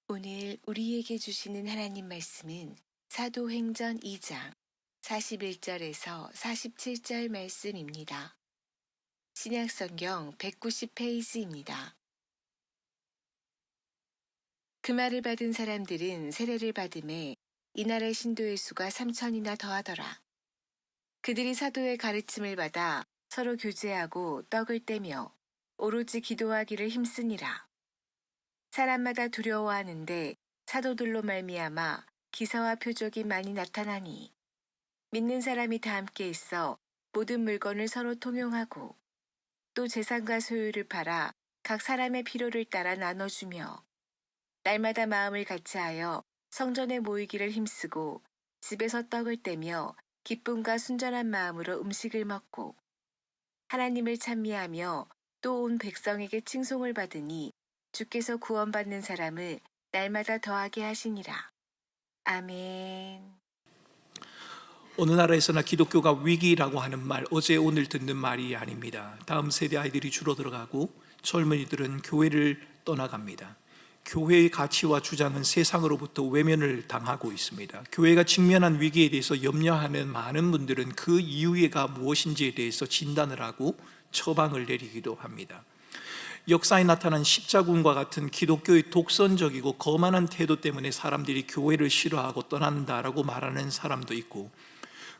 오늘 우리에게 주시는 하나님 말씀은 사도행전 2장 41절에서 47절 말씀입니다. 신약성경 190페이지입니다. 그 말을 받은 사람들은 세례를 받음에 이날의 신도의 수가 3천이나 더하더라. 그들이 사도의 가르침을 받아 서로 교제하고 떡을 떼며 오로지 기도하기를 힘쓰니라. 사람마다 두려워하는데 사도들로 말미암아 기사와 표적이 많이 나타나니 믿는 사람이 다 함께 있어 모든 물건을 서로 통용하고 또 재산과 소유를 팔아 각 사람의 필요를 따라 나눠주며 날마다 마음을 같이하여 성전에 모이기를 힘쓰고 집에서 떡을 떼며 기쁨과 순전한 마음으로 음식을 먹고 하나님을 찬미하며 또 온 백성에게 칭송을 받으니 주께서 구원받는 사람을 날마다 더하게 하시니라. 아멘. 어느 나라에서나 기독교가 위기라고 하는 말, 어제 오늘 듣는 말이 아닙니다. 다음 세대 아이들이 줄어들어가고 젊은이들은 교회를 떠나갑니다. 교회의 가치와 주장은 세상으로부터 외면을 당하고 있습니다. 교회가 직면한 위기에 대해서 염려하는 많은 분들은 그 이유가 무엇인지에 대해서 진단을 하고 처방을 내리기도 합니다. 역사에 나타난 십자군과 같은 기독교의 독선적이고 거만한 태도 때문에 사람들이 교회를 싫어하고 떠난다라고 말하는 사람도 있고,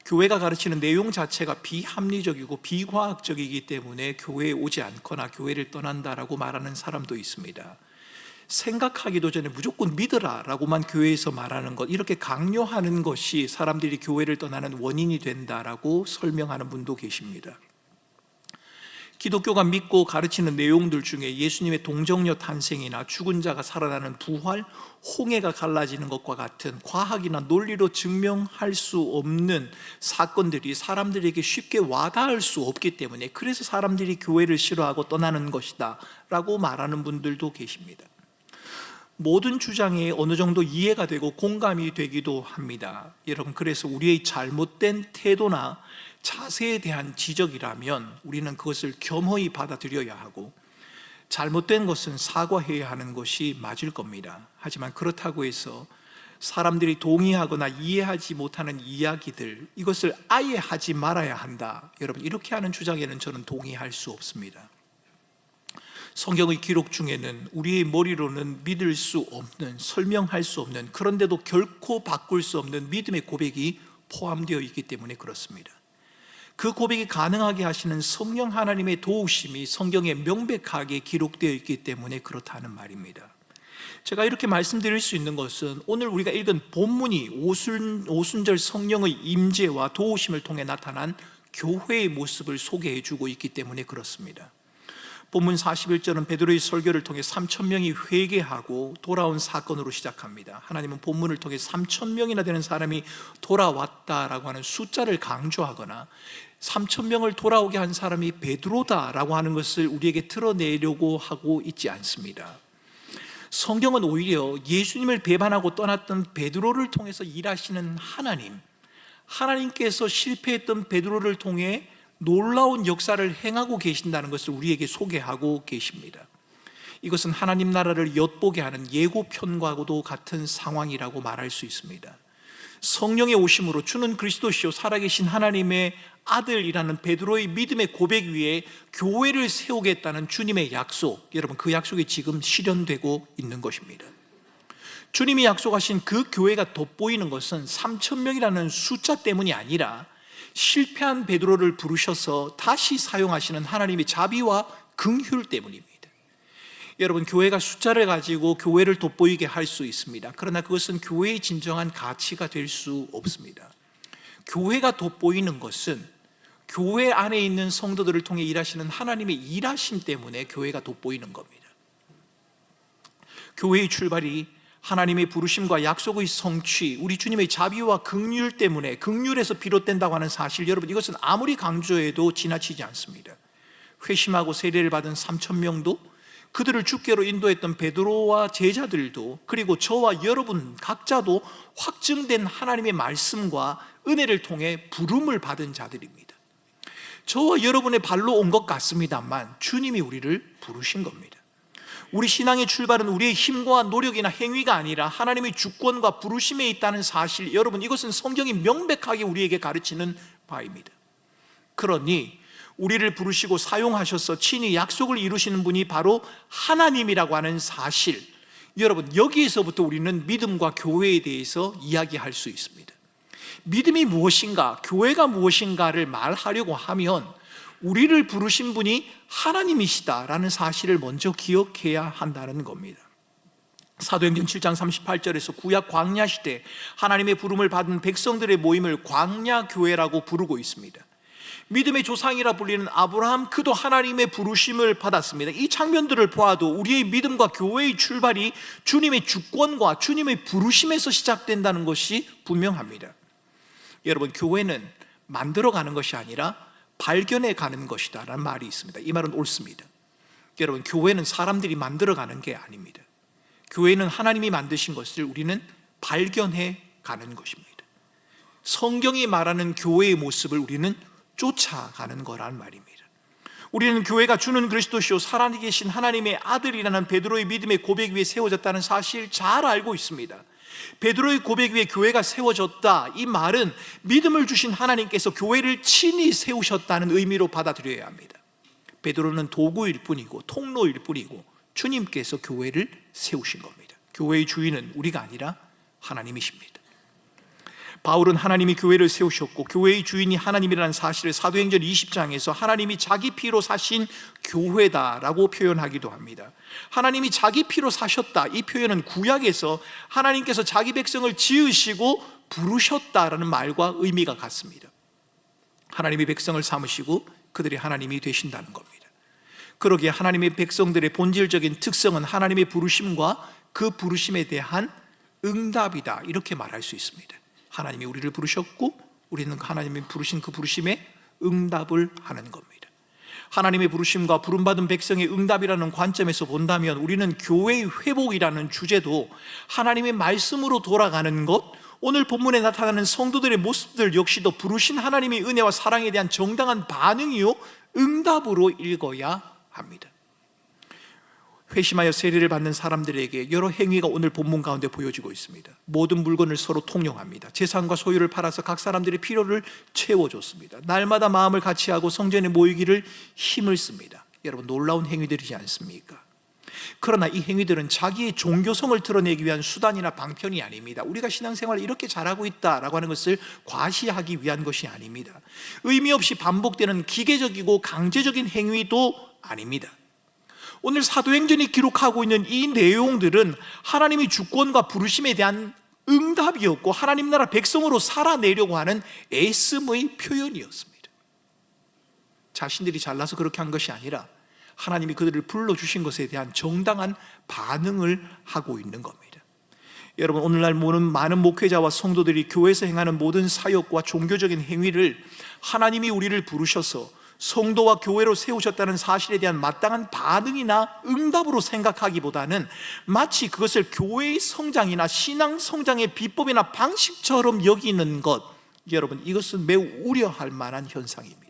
교회가 가르치는 내용 자체가 비합리적이고 비과학적이기 때문에 교회에 오지 않거나 교회를 떠난다라고 말하는 사람도 있습니다. 생각하기도 전에 무조건 믿으라 라고만 교회에서 말하는 것, 이렇게 강요하는 것이 사람들이 교회를 떠나는 원인이 된다라고 설명하는 분도 계십니다. 기독교가 믿고 가르치는 내용들 중에 예수님의 동정녀 탄생이나 죽은 자가 살아나는 부활, 홍해가 갈라지는 것과 같은 과학이나 논리로 증명할 수 없는 사건들이 사람들에게 쉽게 와닿을 수 없기 때문에, 그래서 사람들이 교회를 싫어하고 떠나는 것이다 라고 말하는 분들도 계십니다. 모든 주장에 어느 정도 이해가 되고 공감이 되기도 합니다. 여러분, 그래서 우리의 잘못된 태도나 자세에 대한 지적이라면 우리는 그것을 겸허히 받아들여야 하고, 잘못된 것은 사과해야 하는 것이 맞을 겁니다. 하지만 그렇다고 해서 사람들이 동의하거나 이해하지 못하는 이야기들, 이것을 아예 하지 말아야 한다, 여러분, 이렇게 하는 주장에는 저는 동의할 수 없습니다. 성경의 기록 중에는 우리의 머리로는 믿을 수 없는, 설명할 수 없는, 그런데도 결코 바꿀 수 없는 믿음의 고백이 포함되어 있기 때문에 그렇습니다. 그 고백이 가능하게 하시는 성령 하나님의 도우심이 성경에 명백하게 기록되어 있기 때문에 그렇다는 말입니다. 제가 이렇게 말씀드릴 수 있는 것은 오늘 우리가 읽은 본문이 오순절 성령의 임재와 도우심을 통해 나타난 교회의 모습을 소개해 주고 있기 때문에 그렇습니다. 본문 41절은 베드로의 설교를 통해 3,000명이 회개하고 돌아온 사건으로 시작합니다. 하나님은 본문을 통해 3,000명이나 되는 사람이 돌아왔다라고 하는 숫자를 강조하거나 3,000명을 돌아오게 한 사람이 베드로다라고 하는 것을 우리에게 드러내려고 하고 있지 않습니다. 성경은 오히려 예수님을 배반하고 떠났던 베드로를 통해서 일하시는 하나님께서 실패했던 베드로를 통해 놀라운 역사를 행하고 계신다는 것을 우리에게 소개하고 계십니다. 이것은 하나님 나라를 엿보게 하는 예고편과도 같은 상황이라고 말할 수 있습니다. 성령의 오심으로 주는 그리스도시요 살아계신 하나님의 아들이라는 베드로의 믿음의 고백 위에 교회를 세우겠다는 주님의 약속, 여러분, 그 약속이 지금 실현되고 있는 것입니다. 주님이 약속하신 그 교회가 돋보이는 것은 3,000명이라는 숫자 때문이 아니라 실패한 베드로를 부르셔서 다시 사용하시는 하나님의 자비와 긍휼 때문입니다. 여러분, 교회가 숫자를 가지고 교회를 돋보이게 할 수 있습니다. 그러나 그것은 교회의 진정한 가치가 될 수 없습니다. 교회가 돋보이는 것은 교회 안에 있는 성도들을 통해 일하시는 하나님의 일하심 때문에 교회가 돋보이는 겁니다. 교회의 출발이 하나님의 부르심과 약속의 성취, 우리 주님의 자비와 긍휼 때문에, 긍휼에서 비롯된다고 하는 사실, 여러분, 이것은 아무리 강조해도 지나치지 않습니다. 회심하고 세례를 받은 3,000명도, 그들을 주께로 인도했던 베드로와 제자들도, 그리고 저와 여러분 각자도 확증된 하나님의 말씀과 은혜를 통해 부름을 받은 자들입니다. 저와 여러분의 발로 온 것 같습니다만 주님이 우리를 부르신 겁니다. 우리 신앙의 출발은 우리의 힘과 노력이나 행위가 아니라 하나님의 주권과 부르심에 있다는 사실, 여러분, 이것은 성경이 명백하게 우리에게 가르치는 바입니다. 그러니 우리를 부르시고 사용하셔서 친히 약속을 이루시는 분이 바로 하나님이라고 하는 사실, 여러분, 여기에서부터 우리는 믿음과 교회에 대해서 이야기할 수 있습니다. 믿음이 무엇인가, 교회가 무엇인가를 말하려고 하면 우리를 부르신 분이 하나님이시다라는 사실을 먼저 기억해야 한다는 겁니다. 사도행전 7장 38절에서 구약 광야 시대 하나님의 부름을 받은 백성들의 모임을 광야교회라고 부르고 있습니다. 믿음의 조상이라 불리는 아브라함, 그도 하나님의 부르심을 받았습니다. 이 장면들을 보아도 우리의 믿음과 교회의 출발이 주님의 주권과 주님의 부르심에서 시작된다는 것이 분명합니다. 여러분, 교회는 만들어가는 것이 아니라 발견해 가는 것이다 라는 말이 있습니다. 이 말은 옳습니다. 여러분, 교회는 사람들이 만들어가는 게 아닙니다. 교회는 하나님이 만드신 것을 우리는 발견해 가는 것입니다. 성경이 말하는 교회의 모습을 우리는 쫓아가는 거란 말입니다. 우리는 교회가 주는 그리스도시요 살아계신 하나님의 아들이라는 베드로의 믿음의 고백 위에 세워졌다는 사실 잘 알고 있습니다. 베드로의 고백 위에 교회가 세워졌다, 이 말은 믿음을 주신 하나님께서 교회를 친히 세우셨다는 의미로 받아들여야 합니다. 베드로는 도구일 뿐이고 통로일 뿐이고 주님께서 교회를 세우신 겁니다. 교회의 주인은 우리가 아니라 하나님이십니다. 바울은 하나님이 교회를 세우셨고 교회의 주인이 하나님이라는 사실을 사도행전 20장에서 하나님이 자기 피로 사신 교회다라고 표현하기도 합니다. 하나님이 자기 피로 사셨다, 이 표현은 구약에서 하나님께서 자기 백성을 지으시고 부르셨다라는 말과 의미가 같습니다. 하나님이 백성을 삼으시고 그들이 하나님이 되신다는 겁니다. 그러기에 하나님의 백성들의 본질적인 특성은 하나님의 부르심과 그 부르심에 대한 응답이다, 이렇게 말할 수 있습니다. 하나님이 우리를 부르셨고 우리는 하나님이 부르신 그 부르심에 응답을 하는 겁니다. 하나님의 부르심과 부름받은 백성의 응답이라는 관점에서 본다면 우리는 교회의 회복이라는 주제도 하나님의 말씀으로 돌아가는 것, 오늘 본문에 나타나는 성도들의 모습들 역시도 부르신 하나님의 은혜와 사랑에 대한 정당한 반응이요 응답으로 읽어야 합니다. 회심하여 세례를 받는 사람들에게 여러 행위가 오늘 본문 가운데 보여지고 있습니다. 모든 물건을 서로 통용합니다. 재산과 소유를 팔아서 각 사람들의 필요를 채워줬습니다. 날마다 마음을 같이 하고 성전에 모이기를 힘을 씁니다. 여러분, 놀라운 행위들이지 않습니까? 그러나 이 행위들은 자기의 종교성을 드러내기 위한 수단이나 방편이 아닙니다. 우리가 신앙생활을 이렇게 잘하고 있다라고 하는 것을 과시하기 위한 것이 아닙니다. 의미 없이 반복되는 기계적이고 강제적인 행위도 아닙니다. 오늘 사도행전이 기록하고 있는 이 내용들은 하나님의 주권과 부르심에 대한 응답이었고 하나님 나라 백성으로 살아내려고 하는 애씀의 표현이었습니다. 자신들이 잘나서 그렇게 한 것이 아니라 하나님이 그들을 불러주신 것에 대한 정당한 반응을 하고 있는 겁니다. 여러분, 오늘날 많은 목회자와 성도들이 교회에서 행하는 모든 사역과 종교적인 행위를 하나님이 우리를 부르셔서 성도와 교회로 세우셨다는 사실에 대한 마땅한 반응이나 응답으로 생각하기보다는 마치 그것을 교회의 성장이나 신앙 성장의 비법이나 방식처럼 여기는 것, 여러분, 이것은 매우 우려할 만한 현상입니다.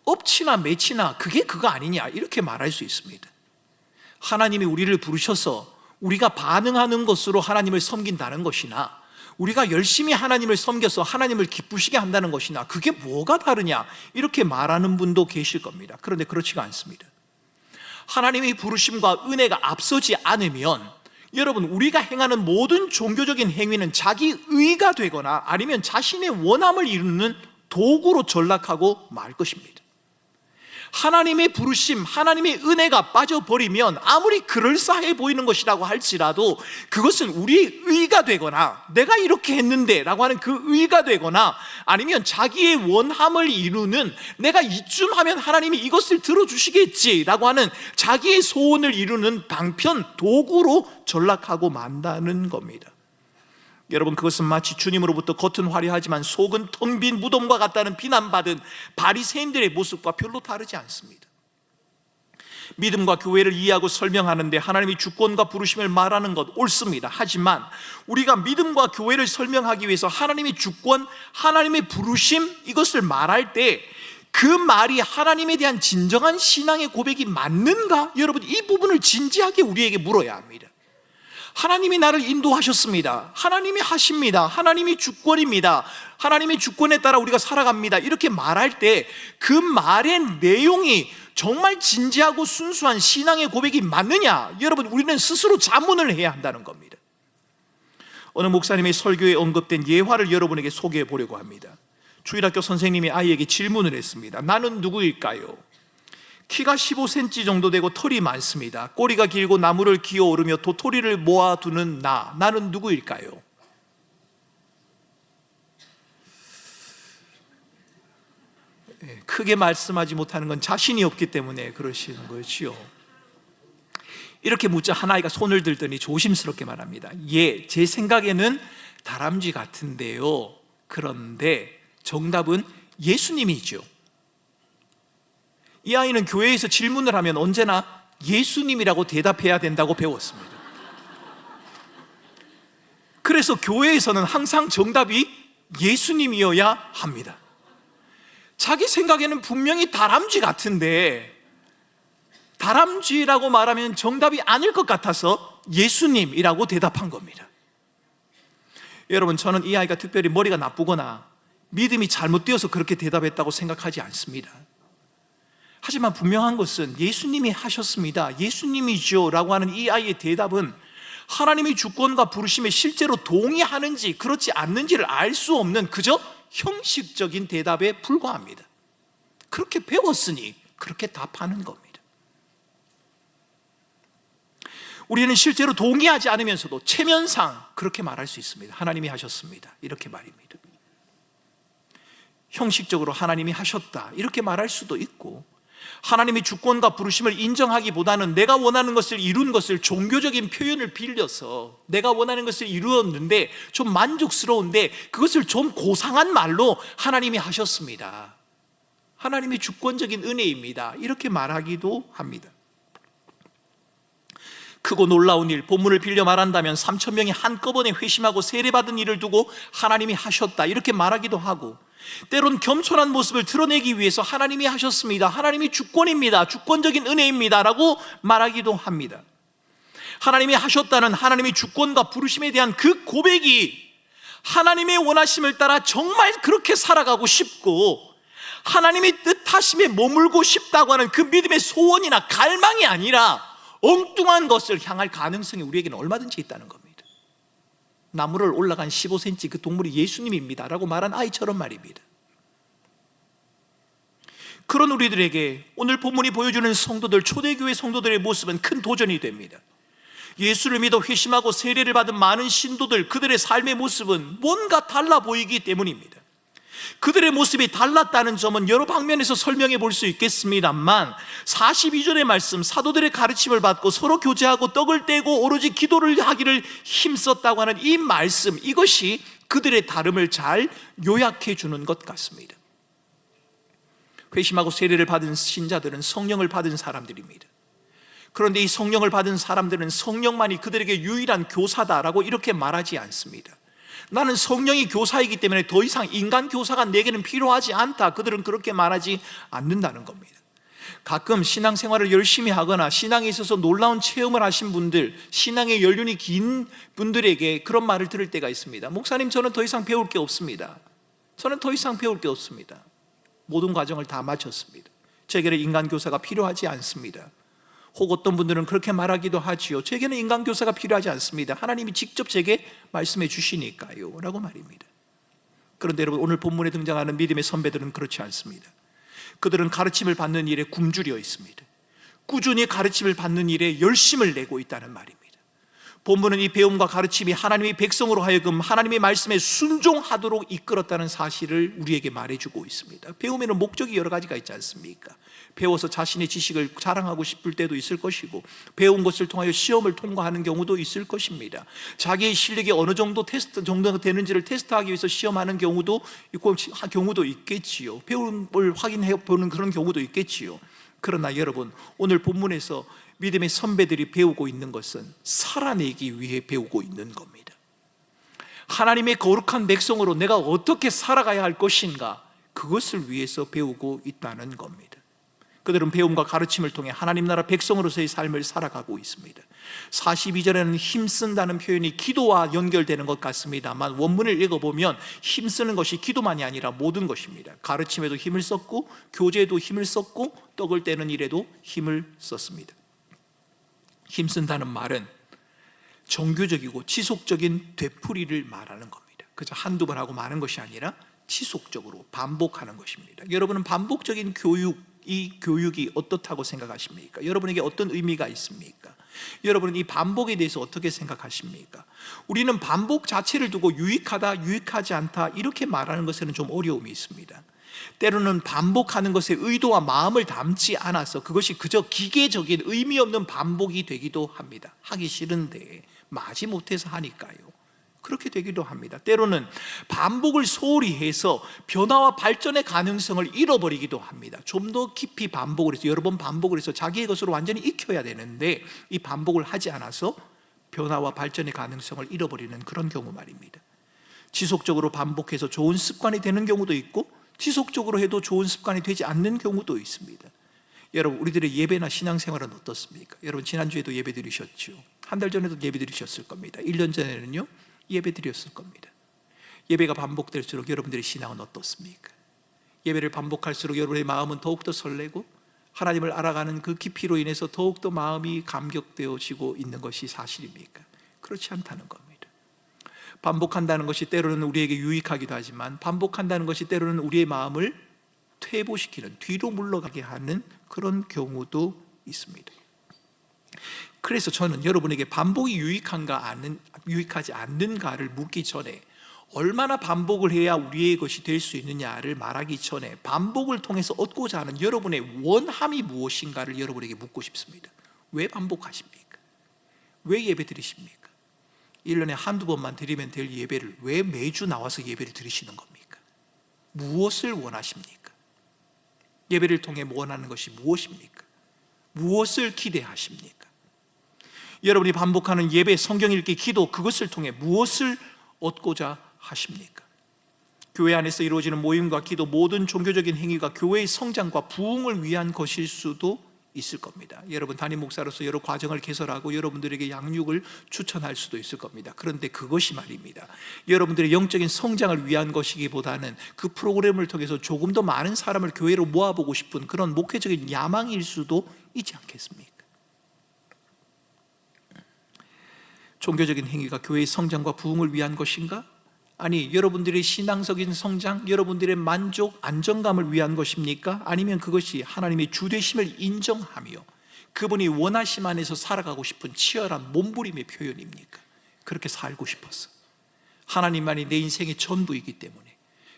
업치나 매치나 그게 그거 아니냐, 이렇게 말할 수 있습니다. 하나님이 우리를 부르셔서 우리가 반응하는 것으로 하나님을 섬긴다는 것이나 우리가 열심히 하나님을 섬겨서 하나님을 기쁘시게 한다는 것이나 그게 뭐가 다르냐, 이렇게 말하는 분도 계실 겁니다. 그런데 그렇지가 않습니다. 하나님의 부르심과 은혜가 앞서지 않으면 여러분, 우리가 행하는 모든 종교적인 행위는 자기 의가 되거나 아니면 자신의 원함을 이루는 도구로 전락하고 말 것입니다. 하나님의 부르심, 하나님의 은혜가 빠져버리면 아무리 그럴싸해 보이는 것이라고 할지라도 그것은 우리의 의가 되거나 내가 이렇게 했는데 라고 하는 그 의가 되거나 아니면 자기의 원함을 이루는 내가 이쯤 하면 하나님이 이것을 들어주시겠지 라고 하는 자기의 소원을 이루는 방편, 도구로 전락하고 만다는 겁니다. 여러분, 그것은 마치 주님으로부터 겉은 화려하지만 속은 텅 빈 무덤과 같다는 비난받은 바리새인들의 모습과 별로 다르지 않습니다. 믿음과 교회를 이해하고 설명하는데 하나님의 주권과 부르심을 말하는 것 옳습니다. 하지만 우리가 믿음과 교회를 설명하기 위해서 하나님의 주권, 하나님의 부르심, 이것을 말할 때 그 말이 하나님에 대한 진정한 신앙의 고백이 맞는가? 여러분, 이 부분을 진지하게 우리에게 물어야 합니다. 하나님이 나를 인도하셨습니다. 하나님이 하십니다. 하나님이 주권입니다. 하나님의 주권에 따라 우리가 살아갑니다. 이렇게 말할 때 그 말의 내용이 정말 진지하고 순수한 신앙의 고백이 맞느냐? 여러분, 우리는 스스로 자문을 해야 한다는 겁니다. 어느 목사님의 설교에 언급된 예화를 여러분에게 소개해 보려고 합니다. 주일학교 선생님이 아이에게 질문을 했습니다. 나는 누구일까요? 키가 15cm 정도 되고 털이 많습니다. 꼬리가 길고 나무를 기어 오르며 도토리를 모아두는 나는 누구일까요? 크게 말씀하지 못하는 건 자신이 없기 때문에 그러시는 거지요. 이렇게 묻자 한 아이가 손을 들더니 조심스럽게 말합니다. 예, 제 생각에는 다람쥐 같은데요. 그런데 정답은 예수님이죠. 이 아이는 교회에서 질문을 하면 언제나 예수님이라고 대답해야 된다고 배웠습니다. 그래서 교회에서는 항상 정답이 예수님이어야 합니다. 자기 생각에는 분명히 다람쥐 같은데 다람쥐라고 말하면 정답이 아닐 것 같아서 예수님이라고 대답한 겁니다. 여러분, 저는 이 아이가 특별히 머리가 나쁘거나 믿음이 잘못되어서 그렇게 대답했다고 생각하지 않습니다. 하지만 분명한 것은 예수님이 하셨습니다, 예수님이죠 라고 하는 이 아이의 대답은 하나님의 주권과 부르심에 실제로 동의하는지 그렇지 않는지를 알 수 없는 그저 형식적인 대답에 불과합니다. 그렇게 배웠으니 그렇게 답하는 겁니다. 우리는 실제로 동의하지 않으면서도 체면상 그렇게 말할 수 있습니다. 하나님이 하셨습니다, 이렇게 말입니다. 형식적으로 하나님이 하셨다 이렇게 말할 수도 있고, 하나님의 주권과 부르심을 인정하기보다는 내가 원하는 것을 이룬 것을 종교적인 표현을 빌려서 내가 원하는 것을 이루었는데 좀 만족스러운데 그것을 좀 고상한 말로 하나님이 하셨습니다, 하나님의 주권적인 은혜입니다, 이렇게 말하기도 합니다. 크고 놀라운 일, 본문을 빌려 말한다면 3,000명이 한꺼번에 회심하고 세례받은 일을 두고 하나님이 하셨다 이렇게 말하기도 하고, 때론 겸손한 모습을 드러내기 위해서 하나님이 하셨습니다, 하나님이 주권입니다, 주권적인 은혜입니다 라고 말하기도 합니다. 하나님이 하셨다는 하나님의 주권과 부르심에 대한 그 고백이 하나님의 원하심을 따라 정말 그렇게 살아가고 싶고 하나님의 뜻하심에 머물고 싶다고 하는 그 믿음의 소원이나 갈망이 아니라 엉뚱한 것을 향할 가능성이 우리에게는 얼마든지 있다는 겁니다. 나무를 올라간 15cm 그 동물이 예수님입니다 라고 말한 아이처럼 말입니다. 그런 우리들에게 오늘 본문이 보여주는 성도들, 초대교회 성도들의 모습은 큰 도전이 됩니다. 예수를 믿어 회심하고 세례를 받은 많은 신도들, 그들의 삶의 모습은 뭔가 달라 보이기 때문입니다. 그들의 모습이 달랐다는 점은 여러 방면에서 설명해 볼 수 있겠습니다만 42절의 말씀, 사도들의 가르침을 받고 서로 교제하고 떡을 떼고 오로지 기도를 하기를 힘썼다고 하는 이 말씀, 이것이 그들의 다름을 잘 요약해 주는 것 같습니다. 회심하고 세례를 받은 신자들은 성령을 받은 사람들입니다. 그런데 이 성령을 받은 사람들은 성령만이 그들에게 유일한 교사다라고 이렇게 말하지 않습니다. 나는 성령이 교사이기 때문에 더 이상 인간 교사가 내게는 필요하지 않다, 그들은 그렇게 말하지 않는다는 겁니다. 가끔 신앙생활을 열심히 하거나 신앙에 있어서 놀라운 체험을 하신 분들, 신앙의 연륜이 긴 분들에게 그런 말을 들을 때가 있습니다. 목사님, 저는 더 이상 배울 게 없습니다. 저는 더 이상 배울 게 없습니다. 모든 과정을 다 마쳤습니다. 제게는 인간 교사가 필요하지 않습니다. 혹 어떤 분들은 그렇게 말하기도 하지요. 제게는 인간 교사가 필요하지 않습니다, 하나님이 직접 제게 말씀해 주시니까요 라고 말입니다. 그런데 여러분, 오늘 본문에 등장하는 믿음의 선배들은 그렇지 않습니다. 그들은 가르침을 받는 일에 굶주려 있습니다. 꾸준히 가르침을 받는 일에 열심을 내고 있다는 말입니다. 본문은 이 배움과 가르침이 하나님의 백성으로 하여금 하나님의 말씀에 순종하도록 이끌었다는 사실을 우리에게 말해주고 있습니다. 배움에는 목적이 여러 가지가 있지 않습니까? 배워서 자신의 지식을 자랑하고 싶을 때도 있을 것이고, 배운 것을 통하여 시험을 통과하는 경우도 있을 것입니다. 자기의 실력이 어느 정도 정도가 되는지를 테스트하기 위해서 시험하는 경우도 있겠지요. 배움을 확인해 보는 그런 경우도 있겠지요. 그러나 여러분, 오늘 본문에서 믿음의 선배들이 배우고 있는 것은 살아내기 위해 배우고 있는 겁니다. 하나님의 거룩한 백성으로 내가 어떻게 살아가야 할 것인가, 그것을 위해서 배우고 있다는 겁니다. 그들은 배움과 가르침을 통해 하나님 나라 백성으로서의 삶을 살아가고 있습니다. 42절에는 힘쓴다는 표현이 기도와 연결되는 것 같습니다만 원문을 읽어보면 힘쓰는 것이 기도만이 아니라 모든 것입니다. 가르침에도 힘을 썼고 교제에도 힘을 썼고 떡을 떼는 일에도 힘을 썼습니다. 힘쓴다는 말은 정교적이고 지속적인 되풀이를 말하는 겁니다. 그저 한두 번 하고 마는 것이 아니라 지속적으로 반복하는 것입니다. 여러분은 반복적인 이 교육이 어떻다고 생각하십니까? 여러분에게 어떤 의미가 있습니까? 여러분은 이 반복에 대해서 어떻게 생각하십니까? 우리는 반복 자체를 두고 유익하다, 유익하지 않다 이렇게 말하는 것에는 좀 어려움이 있습니다. 때로는 반복하는 것에 의도와 마음을 담지 않아서 그것이 그저 기계적인 의미 없는 반복이 되기도 합니다. 하기 싫은데 마지못해서 하니까요. 그렇게 되기도 합니다. 때로는 반복을 소홀히 해서 변화와 발전의 가능성을 잃어버리기도 합니다. 좀 더 깊이 반복을 해서 여러 번 반복을 해서 자기의 것으로 완전히 익혀야 되는데 이 반복을 하지 않아서 변화와 발전의 가능성을 잃어버리는 그런 경우 말입니다. 지속적으로 반복해서 좋은 습관이 되는 경우도 있고 지속적으로 해도 좋은 습관이 되지 않는 경우도 있습니다. 여러분, 우리들의 예배나 신앙생활은 어떻습니까? 여러분, 지난주에도 예배 드리셨죠? 한 달 전에도 예배 드리셨을 겁니다. 1년 전에는요 예배 드렸을 겁니다. 예배가 반복될수록 여러분들의 신앙은 어떻습니까? 예배를 반복할수록 여러분의 마음은 더욱더 설레고 하나님을 알아가는 그 깊이로 인해서 더욱더 마음이 감격되어지고 있는 것이 사실입니까? 그렇지 않다는 겁니다. 반복한다는 것이 때로는 우리에게 유익하기도 하지만 반복한다는 것이 때로는 우리의 마음을 퇴보시키는, 뒤로 물러가게 하는 그런 경우도 있습니다. 그래서 저는 여러분에게 반복이 유익하지 않는가를 묻기 전에 얼마나 반복을 해야 우리의 것이 될 수 있느냐를 말하기 전에 반복을 통해서 얻고자 하는 여러분의 원함이 무엇인가를 여러분에게 묻고 싶습니다. 왜 반복하십니까? 왜 예배 드리십니까? 1년에 한두 번만 드리면 될 예배를 왜 매주 나와서 예배를 드리시는 겁니까? 무엇을 원하십니까? 예배를 통해 원하는 것이 무엇입니까? 무엇을 기대하십니까? 여러분이 반복하는 예배, 성경 읽기, 기도 그것을 통해 무엇을 얻고자 하십니까? 교회 안에서 이루어지는 모임과 기도, 모든 종교적인 행위가 교회의 성장과 부흥을 위한 것일 수도 있을 겁니다. 여러분 담임 목사로서 여러 과정을 개설하고 여러분들에게 양육을 추천할 수도 있을 겁니다. 그런데 그것이 말입니다, 여러분들의 영적인 성장을 위한 것이기보다는 그 프로그램을 통해서 조금 더 많은 사람을 교회로 모아보고 싶은 그런 목회적인 야망일 수도 있지 않겠습니까? 종교적인 행위가 교회의 성장과 부흥을 위한 것인가? 아니, 여러분들의 신앙적인 성장, 여러분들의 만족, 안정감을 위한 것입니까? 아니면 그것이 하나님의 주되심을 인정하며 그분이 원하심 안에서 살아가고 싶은 치열한 몸부림의 표현입니까? 그렇게 살고 싶어서 하나님만이 내 인생의 전부이기 때문에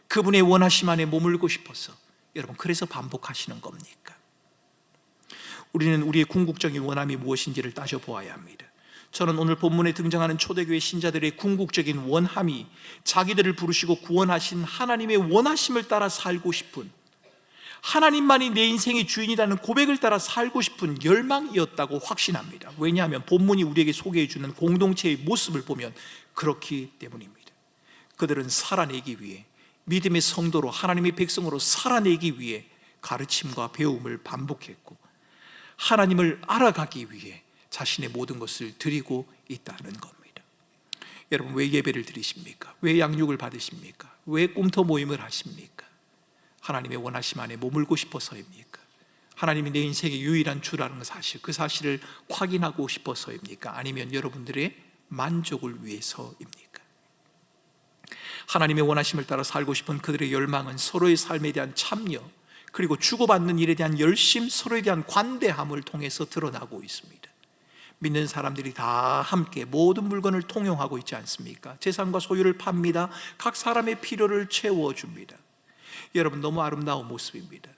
그분의 원하심 안에 머물고 싶어서 여러분 그래서 반복하시는 겁니까? 우리는 우리의 궁극적인 원함이 무엇인지를 따져보아야 합니다. 저는 오늘 본문에 등장하는 초대교회 신자들의 궁극적인 원함이 자기들을 부르시고 구원하신 하나님의 원하심을 따라 살고 싶은, 하나님만이 내 인생의 주인이라는 고백을 따라 살고 싶은 열망이었다고 확신합니다. 왜냐하면 본문이 우리에게 소개해 주는 공동체의 모습을 보면 그렇기 때문입니다. 그들은 살아내기 위해, 믿음의 성도로 하나님의 백성으로 살아내기 위해 가르침과 배움을 반복했고 하나님을 알아가기 위해 자신의 모든 것을 드리고 있다는 겁니다. 여러분, 왜 예배를 드리십니까? 왜 양육을 받으십니까? 왜 꿈터 모임을 하십니까? 하나님의 원하심 안에 머물고 싶어서입니까? 하나님이 내 인생의 유일한 주라는 사실, 그 사실을 확인하고 싶어서입니까? 아니면 여러분들의 만족을 위해서입니까? 하나님의 원하심을 따라 살고 싶은 그들의 열망은 서로의 삶에 대한 참여, 그리고 주고받는 일에 대한 열심, 서로에 대한 관대함을 통해서 드러나고 있습니다. 믿는 사람들이 다 함께 모든 물건을 통용하고 있지 않습니까? 재산과 소유를 팝니다. 각 사람의 필요를 채워줍니다. 여러분, 너무 아름다운 모습입니다.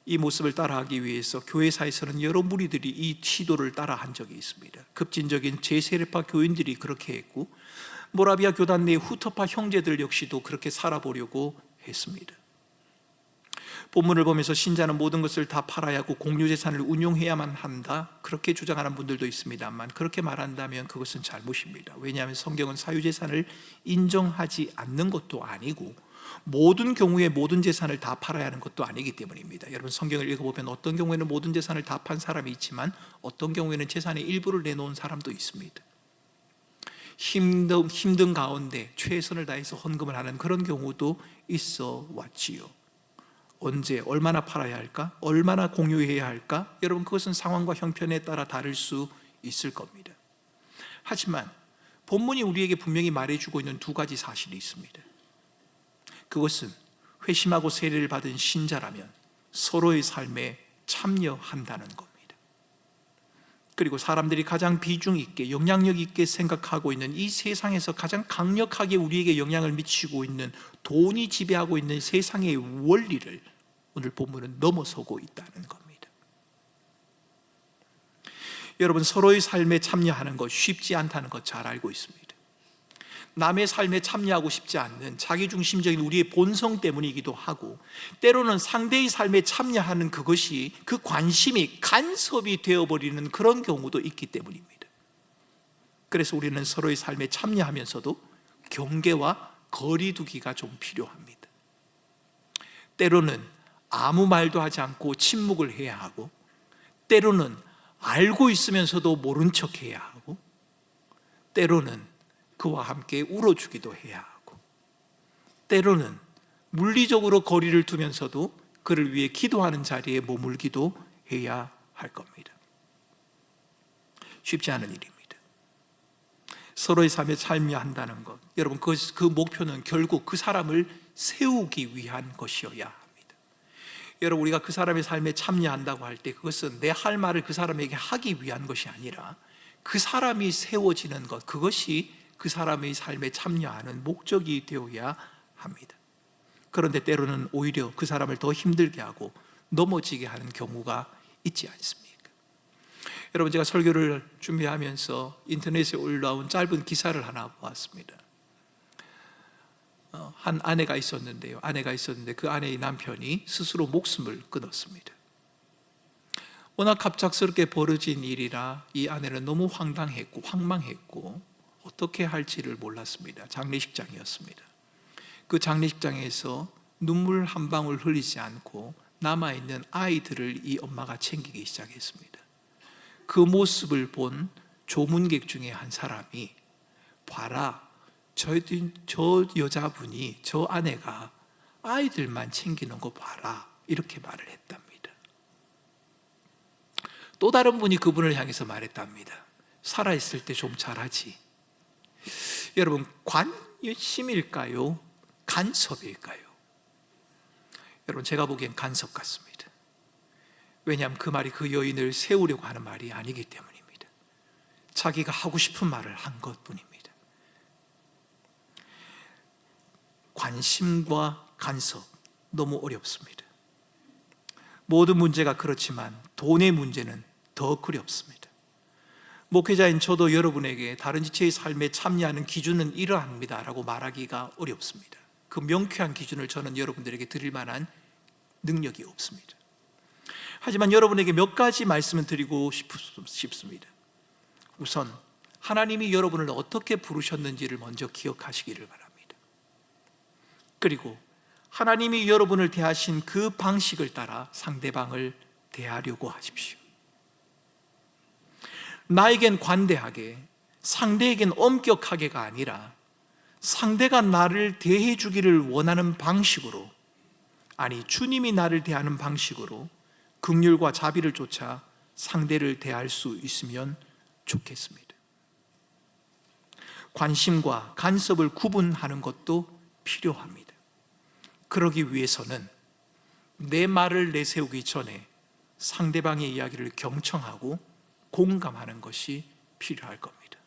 이 모습을 따라하기 위해서 교회사에서는 여러 무리들이 이 시도를 따라한 적이 있습니다. 급진적인 제세례파 교인들이 그렇게 했고 모라비아 교단 내 후터파 형제들 역시도 그렇게 살아보려고 했습니다. 본문을 보면서 신자는 모든 것을 다 팔아야 하고 공유재산을 운용해야만 한다, 그렇게 주장하는 분들도 있습니다만, 그렇게 말한다면 그것은 잘못입니다. 왜냐하면 성경은 사유재산을 인정하지 않는 것도 아니고 모든 경우에 모든 재산을 다 팔아야 하는 것도 아니기 때문입니다. 여러분, 성경을 읽어보면 어떤 경우에는 모든 재산을 다 판 사람이 있지만 어떤 경우에는 재산의 일부를 내놓은 사람도 있습니다. 힘든 가운데 최선을 다해서 헌금을 하는 그런 경우도 있어 왔지요. 언제 얼마나 팔아야 할까? 얼마나 공유해야 할까? 여러분, 그것은 상황과 형편에 따라 다를 수 있을 겁니다. 하지만 본문이 우리에게 분명히 말해주고 있는 두 가지 사실이 있습니다. 그것은 회심하고 세례를 받은 신자라면 서로의 삶에 참여한다는 겁니다. 그리고 사람들이 가장 비중 있게, 영향력 있게 생각하고 있는 이 세상에서 가장 강력하게 우리에게 영향을 미치고 있는, 돈이 지배하고 있는 세상의 원리를 오늘 본문은 넘어서고 있다는 겁니다. 여러분, 서로의 삶에 참여하는 것 쉽지 않다는 것 잘 알고 있습니다. 남의 삶에 참여하고 싶지 않는 자기중심적인 우리의 본성 때문이기도 하고, 때로는 상대의 삶에 참여하는 그것이, 그 관심이 간섭이 되어버리는 그런 경우도 있기 때문입니다. 그래서 우리는 서로의 삶에 참여하면서도 경계와 거리두기가 좀 필요합니다. 때로는 아무 말도 하지 않고 침묵을 해야 하고, 때로는 알고 있으면서도 모른 척 해야 하고, 때로는 그와 함께 울어주기도 해야 하고, 때로는 물리적으로 거리를 두면서도 그를 위해 기도하는 자리에 머물기도 해야 할 겁니다. 쉽지 않은 일입니다. 서로의 삶에 참여한다는 것, 여러분, 그 목표는 결국 그 사람을 세우기 위한 것이어야 합니다. 여러분, 우리가 그 사람의 삶에 참여한다고 할 때 그것은 내 할 말을 그 사람에게 하기 위한 것이 아니라 그 사람이 세워지는 것, 그것이 그 사람의 삶에 참여하는 목적이 되어야 합니다. 그런데 때로는 오히려 그 사람을 더 힘들게 하고 넘어지게 하는 경우가 있지 않습니까? 여러분, 제가 설교를 준비하면서 인터넷에 올라온 짧은 기사를 하나 보았습니다. 한 아내가 있었는데 그 아내의 남편이 스스로 목숨을 끊었습니다. 워낙 갑작스럽게 벌어진 일이라 이 아내는 너무 황망했고 어떻게 할지를 몰랐습니다. 장례식장이었습니다. 그 장례식장에서 눈물 한 방울 흘리지 않고 남아있는 아이들을 이 엄마가 챙기기 시작했습니다. 그 모습을 본 조문객 중에 한 사람이, 봐라, 저 여자분이, 저 아내가 아이들만 챙기는 거 봐라, 이렇게 말을 했답니다. 또 다른 분이 그분을 향해서 말했답니다. 살아있을 때 좀 잘하지. 여러분, 관심일까요? 간섭일까요? 여러분, 제가 보기엔 간섭 같습니다. 왜냐하면 그 말이 그 여인을 세우려고 하는 말이 아니기 때문입니다. 자기가 하고 싶은 말을 한 것뿐입니다. 관심과 간섭, 너무 어렵습니다. 모든 문제가 그렇지만 돈의 문제는 더 어렵습니다. 목회자인 저도 여러분에게 다른 지체의 삶에 참여하는 기준은 이러합니다 라고 말하기가 어렵습니다. 그 명쾌한 기준을 저는 여러분들에게 드릴 만한 능력이 없습니다. 하지만 여러분에게 몇 가지 말씀을 드리고 싶습니다. 우선 하나님이 여러분을 어떻게 부르셨는지를 먼저 기억하시기를 바랍니다. 그리고 하나님이 여러분을 대하신 그 방식을 따라 상대방을 대하려고 하십시오. 나에겐 관대하게, 상대에겐 엄격하게가 아니라 상대가 나를 대해 주기를 원하는 방식으로, 아니 주님이 나를 대하는 방식으로 긍휼과 자비를 쫓아 상대를 대할 수 있으면 좋겠습니다. 관심과 간섭을 구분하는 것도 필요합니다. 그러기 위해서는 내 말을 내세우기 전에 상대방의 이야기를 경청하고 공감하는 것이 필요할 겁니다.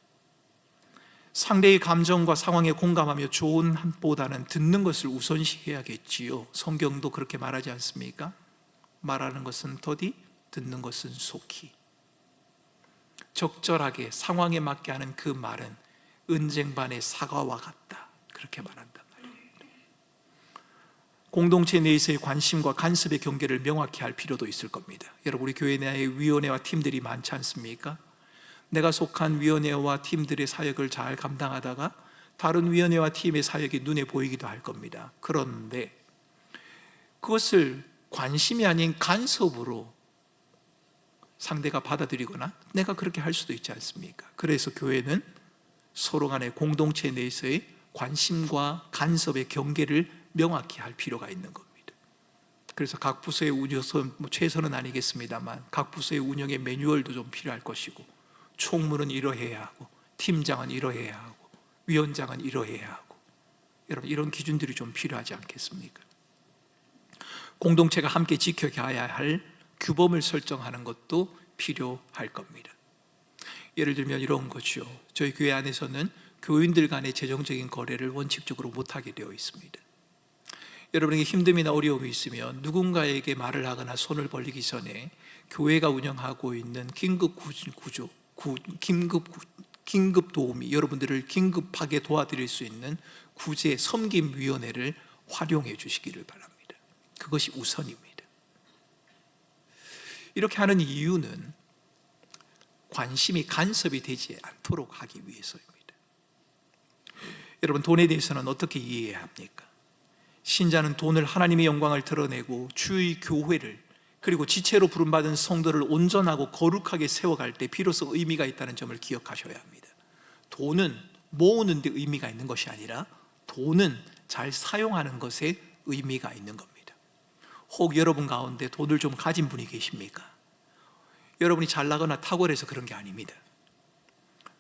상대의 감정과 상황에 공감하며 좋은 한보다는 듣는 것을 우선시해야겠지요. 성경도 그렇게 말하지 않습니까? 말하는 것은 더디, 듣는 것은 속히. 적절하게 상황에 맞게 하는 그 말은 은쟁반의 사과와 같다, 그렇게 말한단 말이에요. 공동체 내에서의 관심과 간섭의 경계를 명확히 할 필요도 있을 겁니다. 여러분, 우리 교회 내에 위원회와 팀들이 많지 않습니까? 내가 속한 위원회와 팀들의 사역을 잘 감당하다가 다른 위원회와 팀의 사역이 눈에 보이기도 할 겁니다. 그런데 그것을 관심이 아닌 간섭으로 상대가 받아들이거나 내가 그렇게 할 수도 있지 않습니까? 그래서 교회는 서로 간의 공동체 내에서의 관심과 간섭의 경계를 명확히 할 필요가 있는 겁니다. 그래서 각 부서의 운영선 최선은 아니겠습니다만 각 부서의 운영의 매뉴얼도 좀 필요할 것이고, 총무는 이러해야 하고, 팀장은 이러해야 하고, 위원장은 이러해야 하고, 여러분, 이런 기준들이 좀 필요하지 않겠습니까? 공동체가 함께 지켜가야 할 규범을 설정하는 것도 필요할 겁니다. 예를 들면 이런 거죠. 저희 교회 안에서는 교인들 간의 재정적인 거래를 원칙적으로 못하게 되어 있습니다. 여러분에게 힘듦이나 어려움이 있으면 누군가에게 말을 하거나 손을 벌리기 전에 교회가 운영하고 있는 긴급 도우미, 여러분들을 긴급하게 도와드릴 수 있는 구제 섬김위원회를 활용해 주시기를 바랍니다. 그것이 우선입니다. 이렇게 하는 이유는 관심이 간섭이 되지 않도록 하기 위해서입니다. 여러분, 돈에 대해서는 어떻게 이해해야 합니까? 신자는 돈을 하나님의 영광을 드러내고 주의 교회를, 그리고 지체로 부름받은 성도를 온전하고 거룩하게 세워갈 때 비로소 의미가 있다는 점을 기억하셔야 합니다. 돈은 모으는 데 의미가 있는 것이 아니라 돈은 잘 사용하는 것에 의미가 있는 겁니다. 혹 여러분 가운데 돈을 좀 가진 분이 계십니까? 여러분이 잘나거나 탁월해서 그런 게 아닙니다.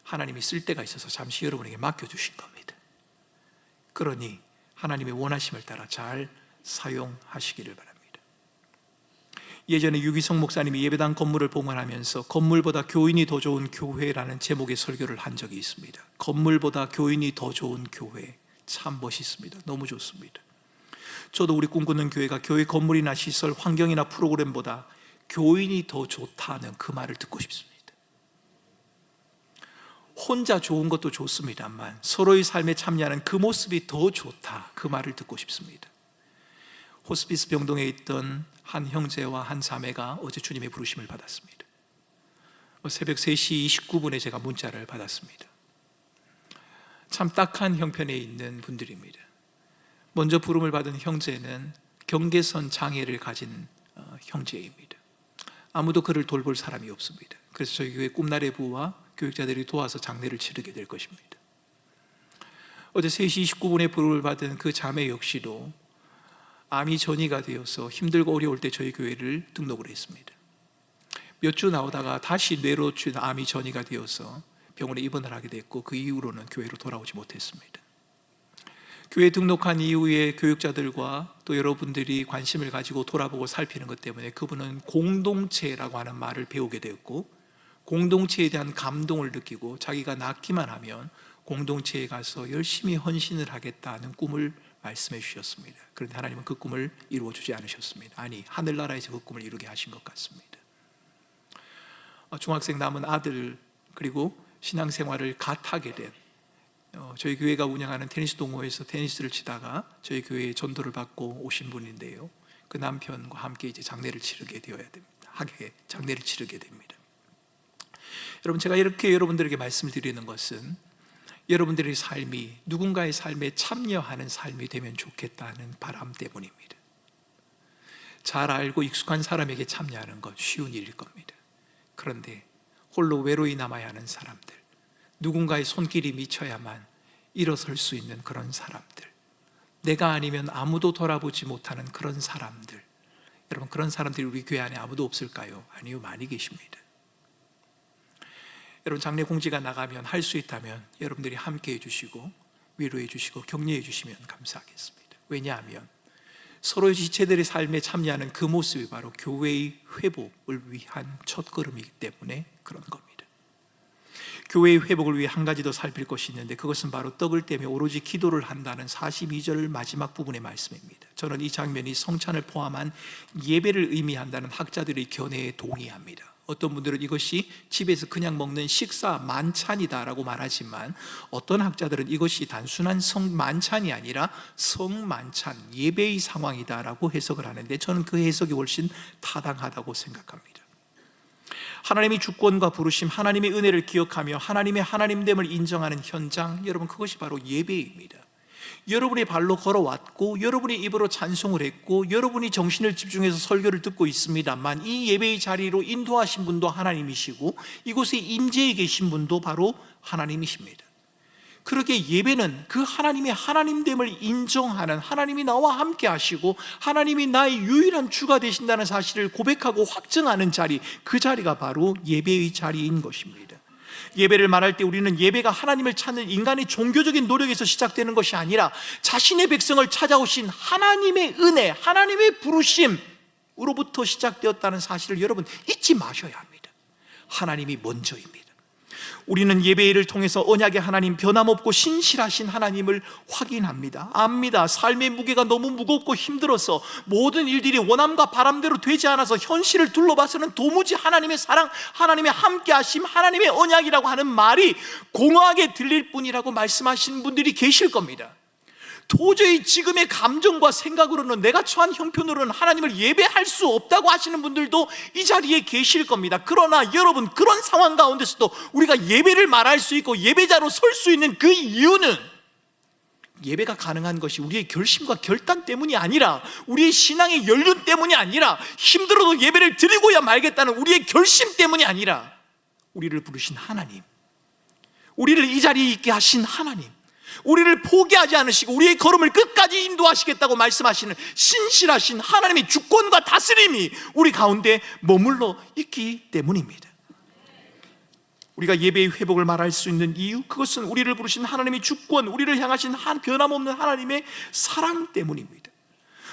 하나님이 쓸 데가 있어서 잠시 여러분에게 맡겨주신 겁니다. 그러니 하나님의 원하심을 따라 잘 사용하시기를 바랍니다. 예전에 유기성 목사님이 예배당 건물을 봉헌하면서 건물보다 교인이 더 좋은 교회라는 제목의 설교를 한 적이 있습니다. 건물보다 교인이 더 좋은 교회, 참 멋있습니다. 너무 좋습니다. 저도 우리 꿈꾸는 교회가 교회 건물이나 시설, 환경이나 프로그램보다 교인이 더 좋다는 그 말을 듣고 싶습니다. 혼자 좋은 것도 좋습니다만 서로의 삶에 참여하는 그 모습이 더 좋다, 그 말을 듣고 싶습니다. 호스피스 병동에 있던 한 형제와 한 자매가 어제 주님의 부르심을 받았습니다. 새벽 3시 29분에 제가 문자를 받았습니다. 참 딱한 형편에 있는 분들입니다. 먼저 부름을 받은 형제는 경계선 장애를 가진 형제입니다. 아무도 그를 돌볼 사람이 없습니다. 그래서 저희 교회 꿈나래 부와 교육자들이 도와서 장례를 치르게 될 것입니다. 어제 3시 29분에 부름을 받은 그 자매 역시도 암이 전이가 되어서 힘들고 어려울 때 저희 교회를 등록을 했습니다. 몇 주 나오다가 다시 뇌로 암이 전이가 되어서 병원에 입원을 하게 됐고, 그 이후로는 교회로 돌아오지 못했습니다. 교회 등록한 이후에 교육자들과 또 여러분들이 관심을 가지고 돌아보고 살피는 것 때문에 그분은 공동체라고 하는 말을 배우게 되었고, 공동체에 대한 감동을 느끼고 자기가 낫기만 하면 공동체에 가서 열심히 헌신을 하겠다는 꿈을 말씀해 주셨습니다. 그런데 하나님은 그 꿈을 이루어 주지 않으셨습니다. 아니, 하늘나라에서 그 꿈을 이루게 하신 것 같습니다. 중학생 남은 아들, 그리고 신앙생활을 갓 하게 된 저희 교회가 운영하는 테니스 동호회에서 테니스를 치다가 저희 교회에 전도를 받고 오신 분인데요, 그 남편과 함께 이제 장례를 치르게 되어야 됩니다. 장례를 치르게 됩니다. 여러분, 제가 이렇게 여러분들에게 말씀을 드리는 것은 여러분들의 삶이 누군가의 삶에 참여하는 삶이 되면 좋겠다는 바람 때문입니다. 잘 알고 익숙한 사람에게 참여하는 건 쉬운 일일 겁니다. 그런데 홀로 외로이 남아야 하는 사람들, 누군가의 손길이 미쳐야만 일어설 수 있는 그런 사람들, 내가 아니면 아무도 돌아보지 못하는 그런 사람들, 여러분, 그런 사람들이 우리 교회 안에 아무도 없을까요? 아니요, 많이 계십니다. 여러분, 장례 공지가 나가면 할 수 있다면 여러분들이 함께 해주시고 위로해 주시고 격려해 주시면 감사하겠습니다. 왜냐하면 서로의 지체들의 삶에 참여하는 그 모습이 바로 교회의 회복을 위한 첫걸음이기 때문에 그런 겁니다. 교회의 회복을 위해 한 가지 더 살필 것이 있는데, 그것은 바로 떡을 떼며 오로지 기도를 한다는 42절 마지막 부분의 말씀입니다. 저는 이 장면이 성찬을 포함한 예배를 의미한다는 학자들의 견해에 동의합니다. 어떤 분들은 이것이 집에서 그냥 먹는 식사 만찬이다라고 말하지만 어떤 학자들은 이것이 단순한 성만찬이 아니라 성만찬, 예배의 상황이다라고 해석을 하는데 저는 그 해석이 훨씬 타당하다고 생각합니다. 하나님의 주권과 부르심, 하나님의 은혜를 기억하며 하나님의 하나님됨을 인정하는 현장, 여러분 그것이 바로 예배입니다. 여러분이 발로 걸어왔고 여러분이 입으로 찬송을 했고 여러분이 정신을 집중해서 설교를 듣고 있습니다만 이 예배의 자리로 인도하신 분도 하나님이시고 이곳에 임재해 계신 분도 바로 하나님이십니다. 그렇게 예배는 그 하나님의 하나님됨을 인정하는, 하나님이 나와 함께 하시고 하나님이 나의 유일한 주가 되신다는 사실을 고백하고 확증하는 자리, 그 자리가 바로 예배의 자리인 것입니다. 예배를 말할 때 우리는 예배가 하나님을 찾는 인간의 종교적인 노력에서 시작되는 것이 아니라 자신의 백성을 찾아오신 하나님의 은혜, 하나님의 부르심으로부터 시작되었다는 사실을 여러분 잊지 마셔야 합니다. 하나님이 먼저입니다. 우리는 예배를 통해서 언약의 하나님, 변함없고 신실하신 하나님을 확인합니다. 압니다. 삶의 무게가 너무 무겁고 힘들어서 모든 일들이 원함과 바람대로 되지 않아서 현실을 둘러봐서는 도무지 하나님의 사랑, 하나님의 함께하심, 하나님의 언약이라고 하는 말이 공허하게 들릴 뿐이라고 말씀하시는 분들이 계실 겁니다. 도저히 지금의 감정과 생각으로는, 내가 처한 형편으로는 하나님을 예배할 수 없다고 하시는 분들도 이 자리에 계실 겁니다. 그러나 여러분, 그런 상황 가운데서도 우리가 예배를 말할 수 있고 예배자로 설 수 있는 그 이유는 예배가 가능한 것이 우리의 결심과 결단 때문이 아니라, 우리의 신앙의 연륜 때문이 아니라, 힘들어도 예배를 드리고야 말겠다는 우리의 결심 때문이 아니라, 우리를 부르신 하나님, 우리를 이 자리에 있게 하신 하나님, 우리를 포기하지 않으시고 우리의 걸음을 끝까지 인도하시겠다고 말씀하시는 신실하신 하나님의 주권과 다스림이 우리 가운데 머물러 있기 때문입니다. 우리가 예배의 회복을 말할 수 있는 이유, 그것은 우리를 부르신 하나님의 주권, 우리를 향하신 변함없는 하나님의 사랑 때문입니다.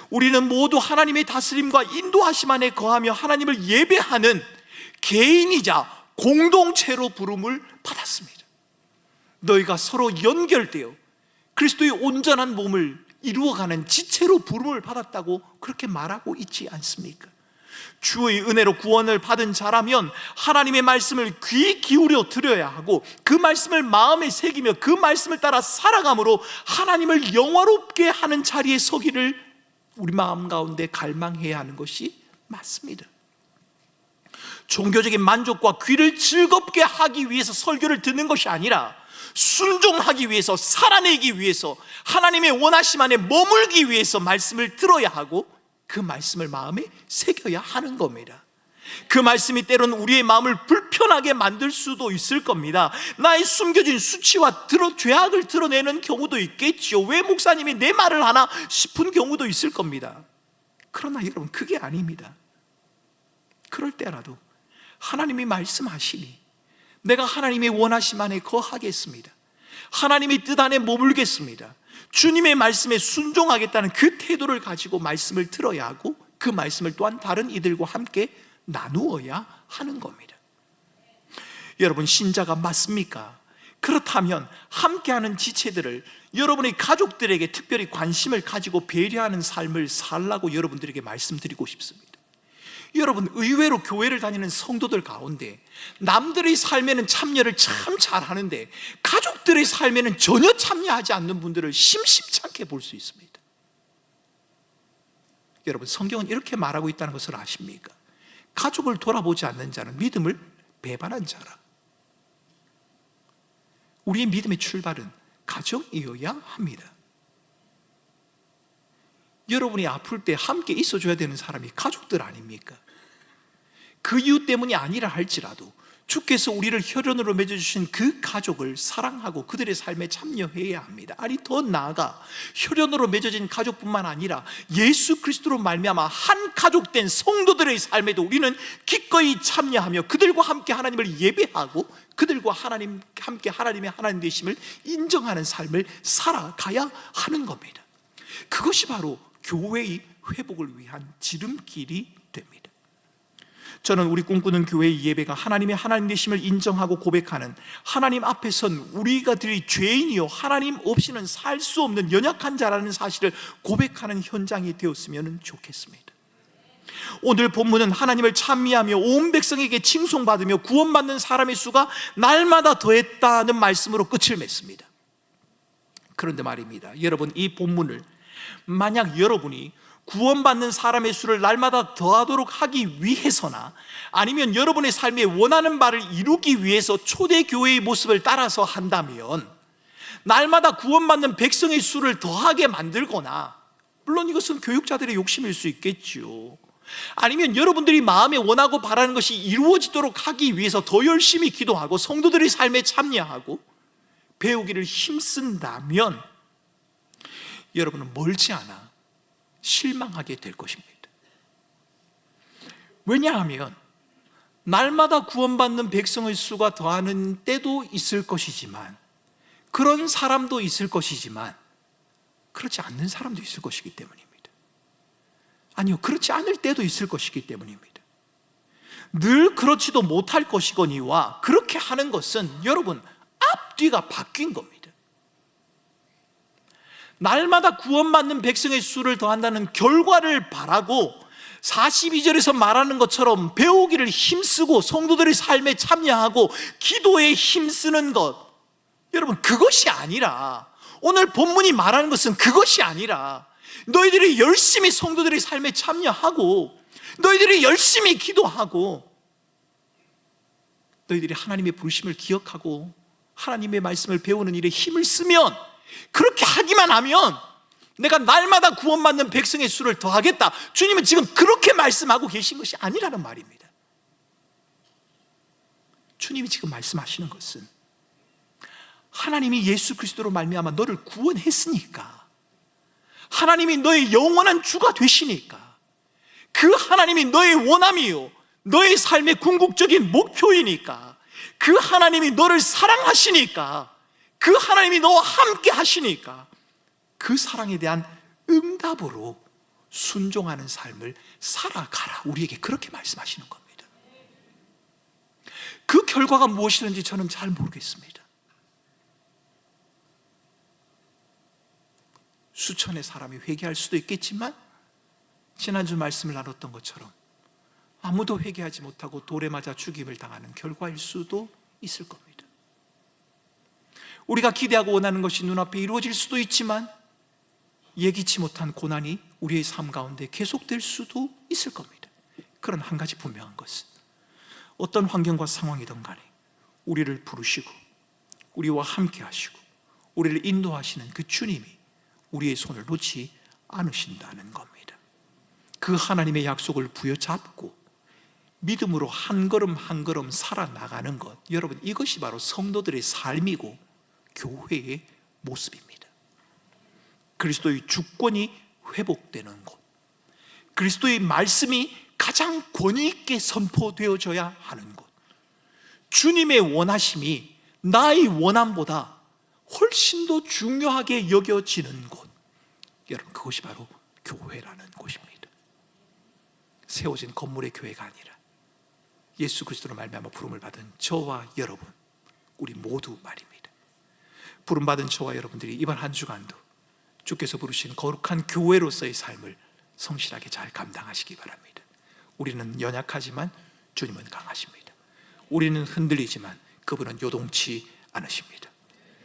우리는 모두 하나님의 다스림과 인도하심 안에 거하며 하나님을 예배하는 개인이자 공동체로 부름을 받았습니다. 너희가 서로 연결되어 그리스도의 온전한 몸을 이루어가는 지체로 부름을 받았다고 그렇게 말하고 있지 않습니까? 주의 은혜로 구원을 받은 자라면 하나님의 말씀을 귀 기울여 들어야 하고 그 말씀을 마음에 새기며 그 말씀을 따라 살아감으로 하나님을 영화롭게 하는 자리에 서기를 우리 마음 가운데 갈망해야 하는 것이 맞습니다. 종교적인 만족과 귀를 즐겁게 하기 위해서 설교를 듣는 것이 아니라 순종하기 위해서, 살아내기 위해서, 하나님의 원하심 안에 머물기 위해서 말씀을 들어야 하고 그 말씀을 마음에 새겨야 하는 겁니다. 그 말씀이 때로는 우리의 마음을 불편하게 만들 수도 있을 겁니다. 나의 숨겨진 수치와 죄악을 드러내는 경우도 있겠죠. 왜 목사님이 내 말을 하나 싶은 경우도 있을 겁니다. 그러나 여러분, 그게 아닙니다. 그럴 때라도 하나님이 말씀하시니 내가 하나님의 원하심 안에 거하겠습니다, 하나님의 뜻 안에 머물겠습니다, 주님의 말씀에 순종하겠다는 그 태도를 가지고 말씀을 들어야 하고 그 말씀을 또한 다른 이들과 함께 나누어야 하는 겁니다. 여러분, 신자가 맞습니까? 그렇다면 함께하는 지체들을, 여러분의 가족들에게 특별히 관심을 가지고 배려하는 삶을 살라고 여러분들에게 말씀드리고 싶습니다. 여러분, 의외로 교회를 다니는 성도들 가운데 남들의 삶에는 참여를 참 잘하는데 가족들의 삶에는 전혀 참여하지 않는 분들을 심심찮게 볼 수 있습니다. 여러분, 성경은 이렇게 말하고 있다는 것을 아십니까? 가족을 돌아보지 않는 자는 믿음을 배반한 자라. 우리의 믿음의 출발은 가정이어야 합니다. 여러분이 아플 때 함께 있어줘야 되는 사람이 가족들 아닙니까? 그 이유 때문이 아니라 할지라도 주께서 우리를 혈연으로 맺어주신 그 가족을 사랑하고 그들의 삶에 참여해야 합니다. 아니, 더 나아가 혈연으로 맺어진 가족뿐만 아니라 예수 그리스도로 말미암아 한 가족된 성도들의 삶에도 우리는 기꺼이 참여하며 그들과 함께 하나님을 예배하고 그들과 함께 하나님의 하나님 되심을 인정하는 삶을 살아가야 하는 겁니다. 그것이 바로 교회의 회복을 위한 지름길이 됩니다. 저는 우리 꿈꾸는 교회의 예배가 하나님의 하나님 되심을 인정하고 고백하는, 하나님 앞에선 우리가 들이 죄인이요 하나님 없이는 살 수 없는 연약한 자라는 사실을 고백하는 현장이 되었으면 좋겠습니다. 오늘 본문은 하나님을 찬미하며 온 백성에게 칭송받으며 구원받는 사람의 수가 날마다 더했다는 말씀으로 끝을 맺습니다. 그런데 말입니다, 여러분, 이 본문을 만약 여러분이 구원받는 사람의 수를 날마다 더하도록 하기 위해서나 아니면 여러분의 삶에 원하는 바를 이루기 위해서 초대교회의 모습을 따라서 한다면 날마다 구원받는 백성의 수를 더하게 만들거나, 물론 이것은 교육자들의 욕심일 수 있겠죠, 아니면 여러분들이 마음에 원하고 바라는 것이 이루어지도록 하기 위해서 더 열심히 기도하고 성도들의 삶에 참여하고 배우기를 힘쓴다면 여러분은 멀지 않아 실망하게 될 것입니다. 왜냐하면 날마다 구원받는 백성의 수가 더하는 때도 있을 것이지만, 그런 사람도 있을 것이지만 그렇지 않는 사람도 있을 것이기 때문입니다. 아니요, 그렇지 않을 때도 있을 것이기 때문입니다. 늘 그렇지도 못할 것이거니와 그렇게 하는 것은 여러분 앞뒤가 바뀐 겁니다. 날마다 구원받는 백성의 수를 더한다는 결과를 바라고 42절에서 말하는 것처럼 배우기를 힘쓰고 성도들의 삶에 참여하고 기도에 힘쓰는 것, 여러분 그것이 아니라, 오늘 본문이 말하는 것은 그것이 아니라 너희들이 열심히 성도들의 삶에 참여하고 너희들이 열심히 기도하고 너희들이 하나님의 부르심을 기억하고 하나님의 말씀을 배우는 일에 힘을 쓰면, 그렇게 하기만 하면 내가 날마다 구원받는 백성의 수를 더하겠다, 주님은 지금 그렇게 말씀하고 계신 것이 아니라는 말입니다. 주님이 지금 말씀하시는 것은 하나님이 예수 그리스도로 말미암아 너를 구원했으니까, 하나님이 너의 영원한 주가 되시니까, 그 하나님이 너의 원함이요 너의 삶의 궁극적인 목표이니까, 그 하나님이 너를 사랑하시니까, 그 하나님이 너와 함께 하시니까 그 사랑에 대한 응답으로 순종하는 삶을 살아가라, 우리에게 그렇게 말씀하시는 겁니다. 그 결과가 무엇이든지 저는 잘 모르겠습니다. 수천의 사람이 회개할 수도 있겠지만 지난주 말씀을 나눴던 것처럼 아무도 회개하지 못하고 돌에 맞아 죽임을 당하는 결과일 수도 있을 겁니다. 우리가 기대하고 원하는 것이 눈앞에 이루어질 수도 있지만 예기치 못한 고난이 우리의 삶 가운데 계속될 수도 있을 겁니다. 그런 한 가지 분명한 것은 어떤 환경과 상황이든 간에 우리를 부르시고 우리와 함께 하시고 우리를 인도하시는 그 주님이 우리의 손을 놓지 않으신다는 겁니다. 그 하나님의 약속을 부여잡고 믿음으로 한 걸음 한 걸음 살아나가는 것, 여러분 이것이 바로 성도들의 삶이고 교회의 모습입니다. 그리스도의 주권이 회복되는 곳, 그리스도의 말씀이 가장 권위 있게 선포되어져야 하는 곳, 주님의 원하심이 나의 원함보다 훨씬 더 중요하게 여겨지는 곳, 여러분 그것이 바로 교회라는 곳입니다. 세워진 건물의 교회가 아니라 예수 그리스도로 말미암아 부름을 받은 저와 여러분, 우리 모두 말입니다. 부름받은 저와 여러분들이 이번 한 주간도 주께서 부르신 거룩한 교회로서의 삶을 성실하게 잘 감당하시기 바랍니다. 우리는 연약하지만 주님은 강하십니다. 우리는 흔들리지만 그분은 요동치 않으십니다.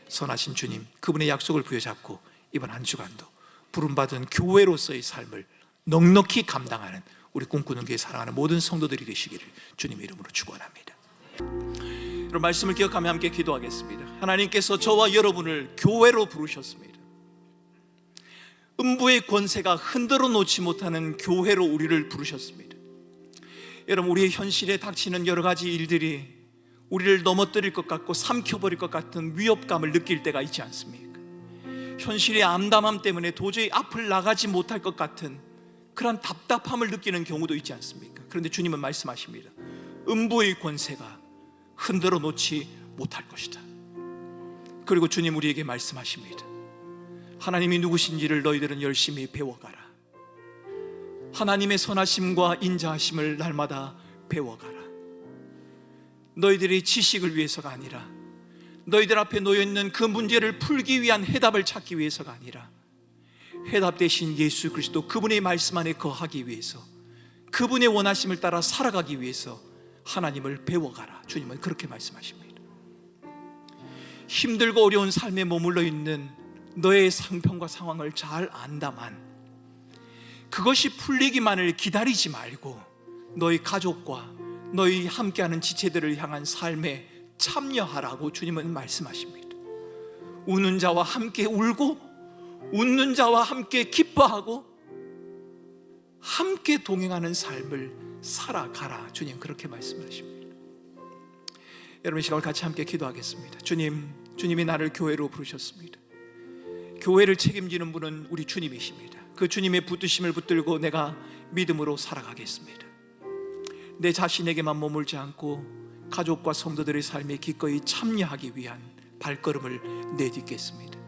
선하신 주님, 그분의 약속을 부여잡고 이번 한 주간도 부름받은 교회로서의 삶을 넉넉히 감당하는 우리 꿈꾸는 교회 사랑하는 모든 성도들이 되시기를 주님의 이름으로 축원합니다. 여러분 말씀을 기억하며 함께 기도하겠습니다. 하나님께서 저와 여러분을 교회로 부르셨습니다. 음부의 권세가 흔들어 놓지 못하는 교회로 우리를 부르셨습니다. 여러분 우리의 현실에 닥치는 여러 가지 일들이 우리를 넘어뜨릴 것 같고 삼켜버릴 것 같은 위협감을 느낄 때가 있지 않습니까? 현실의 암담함 때문에 도저히 앞을 나가지 못할 것 같은 그런 답답함을 느끼는 경우도 있지 않습니까? 그런데 주님은 말씀하십니다. 음부의 권세가 흔들어 놓지 못할 것이다. 그리고 주님 우리에게 말씀하십니다. 하나님이 누구신지를 너희들은 열심히 배워가라. 하나님의 선하심과 인자하심을 날마다 배워가라. 너희들이 지식을 위해서가 아니라, 너희들 앞에 놓여있는 그 문제를 풀기 위한 해답을 찾기 위해서가 아니라, 해답 대신 예수 그리스도 그분의 말씀 안에 거하기 위해서 그분의 원하심을 따라 살아가기 위해서 하나님을 배워가라. 주님은 그렇게 말씀하십니다. 힘들고 어려운 삶에 머물러 있는 너의 상편과 상황을 잘 안다만 그것이 풀리기만을 기다리지 말고 너희 가족과 너희 함께하는 지체들을 향한 삶에 참여하라고 주님은 말씀하십니다. 우는 자와 함께 울고 웃는 자와 함께 기뻐하고 함께 동행하는 삶을 살아가라. 주님 그렇게 말씀하십니다. 여러분 이 시간을 같이 함께 기도하겠습니다. 주님이 나를 교회로 부르셨습니다. 교회를 책임지는 분은 우리 주님이십니다. 그 주님의 붙드심을 붙들고 내가 믿음으로 살아가겠습니다. 내 자신에게만 머물지 않고 가족과 성도들의 삶에 기꺼이 참여하기 위한 발걸음을 내딛겠습니다.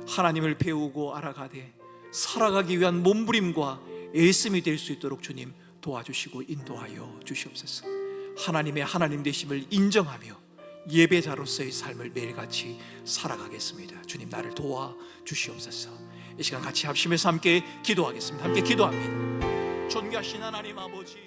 하나님을 배우고 알아가되 살아가기 위한 몸부림과 애씀이 될 수 있도록 주님 도와주시고 인도하여 주시옵소서. 하나님의 하나님 되심을 인정하며 예배자로서의 삶을 매일같이 살아가겠습니다. 주님 나를 도와주시옵소서. 이 시간 같이 합심해서 함께 기도하겠습니다. 함께 기도합니다. 존귀하신 하나님 아버지,